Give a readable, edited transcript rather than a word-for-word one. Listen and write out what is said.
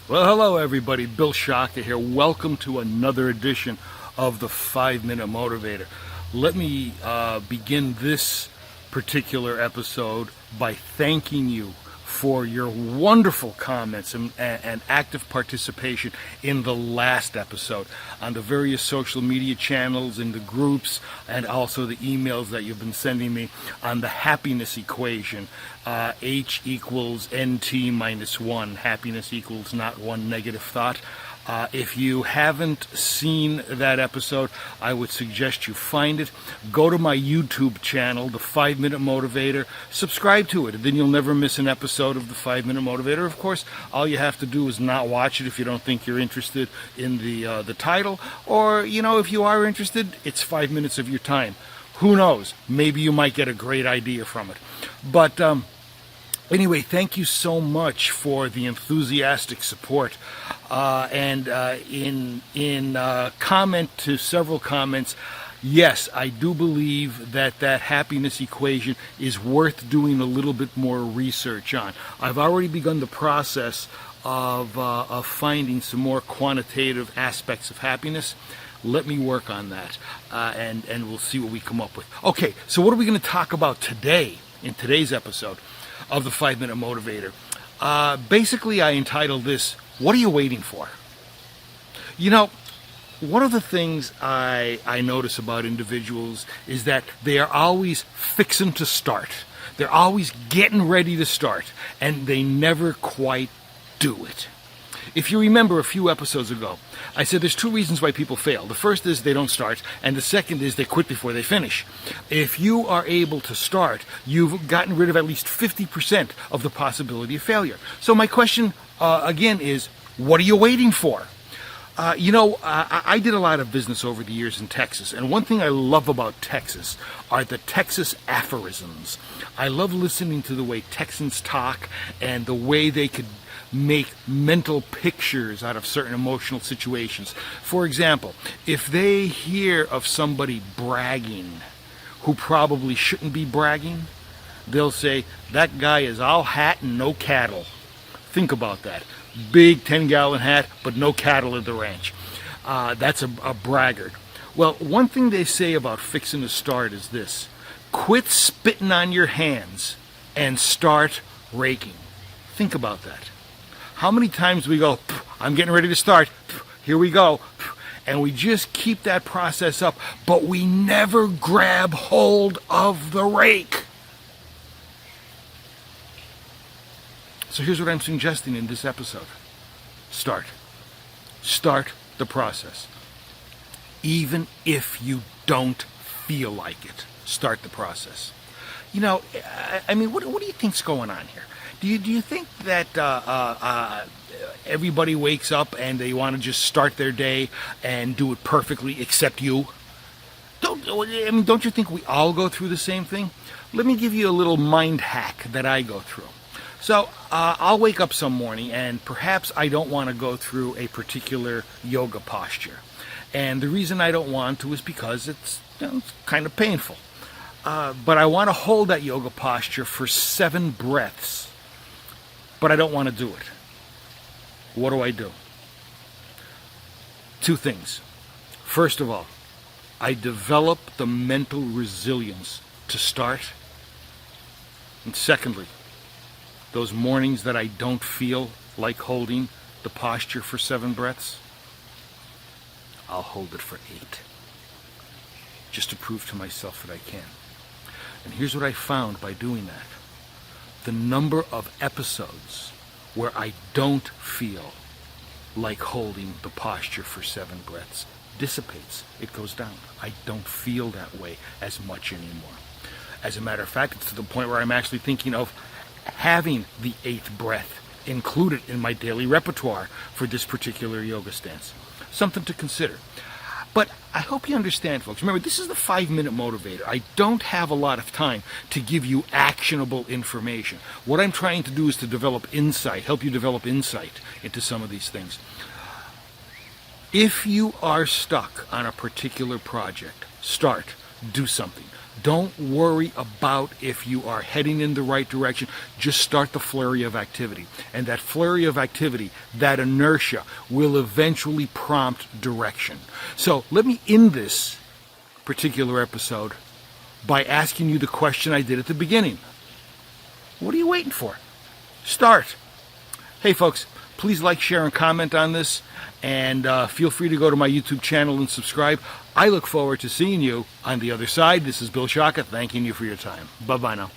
Well, hello everybody. Bill Shaka here. Welcome to another edition of the 5-Minute Motivator. Let me begin this particular episode by thanking you for your wonderful comments and active participation in the last episode on the various social media channels, in the groups, and also the emails that you've been sending me on the happiness equation. H equals NT minus 1. Happiness equals not one negative thought. If you haven't seen that episode, I would suggest you find it. Go to my YouTube channel, The 5-Minute Motivator. Subscribe to it, and then you'll never miss an episode of The 5-Minute Motivator. Of course, all you have to do is not watch it if you don't think you're interested in the title. Or, if you are interested, it's 5 minutes of your time. Who knows? Maybe you might get a great idea from it. But anyway, thank you so much for the enthusiastic support. In comment to several comments, yes, I do believe that happiness equation is worth doing a little bit more research on. I've already begun the process of finding some more quantitative aspects of happiness. Let me work on that, and we'll see what we come up with. Okay, so what are we going to talk about today in today's episode of the 5-Minute Motivator? Basically, I entitled this, "What are you waiting for?" One of the things I notice about individuals is that they are always fixing to start. They're always getting ready to start, and they never quite do it. If you remember a few episodes ago, I said there's two reasons why people fail. The first is they don't start, and the second is they quit before they finish. If you are able to start, you've gotten rid of at least 50% of the possibility of failure. So my question, again, is, what are you waiting for? I did a lot of business over the years in Texas, and one thing I love about Texas are the Texas aphorisms. I love listening to the way Texans talk and the way they could make mental pictures out of certain emotional situations. For example, if they hear of somebody bragging who probably shouldn't be bragging, they'll say, "That guy is all hat and no cattle." Think about that. Big 10-gallon hat, but no cattle at the ranch. That's a braggart. Well, one thing they say about fixing to start is this: quit spitting on your hands and start raking. Think about that. How many times we go, "I'm getting ready to start, here we go," and we just keep that process up, but we never grab hold of the rake. So here's what I'm suggesting in this episode. Start. Start the process. Even if you don't feel like it, start the process. What do you think's going on here? Do you think that everybody wakes up and they want to just start their day and do it perfectly except you? Don't you think we all go through the same thing? Let me give you a little mind hack that I go through. So I'll wake up some morning and perhaps I don't want to go through a particular yoga posture. And the reason I don't want to is because it's kind of painful. But I want to hold that yoga posture for 7 breaths. But I don't want to do it. What do? 2 things. First of all, I develop the mental resilience to start. And secondly, those mornings that I don't feel like holding the posture for 7 breaths, I'll hold it for 8. Just to prove to myself that I can. And here's what I found by doing that. The number of episodes where I don't feel like holding the posture for 7 breaths dissipates. It goes down. I don't feel that way as much anymore. As a matter of fact, it's to the point where I'm actually thinking of having the 8th breath included in my daily repertoire for this particular yoga stance. Something to consider. But I hope you understand, folks. Remember, this is the 5-Minute Motivator. I don't have a lot of time to give you actionable information. What I'm trying to do is to develop insight, help you develop insight into some of these things. If you are stuck on a particular project, start, do something. Don't worry about if you are heading in the right direction. Just start the flurry of activity. And that flurry of activity, that inertia, will eventually prompt direction. So let me end this particular episode by asking you the question I did at the beginning. What are you waiting for? Start. Hey folks, please like, share, and comment on this, and feel free to go to my YouTube channel and subscribe. I look forward to seeing you on the other side. This is Bill Shaka, thanking you for your time. Bye-bye now.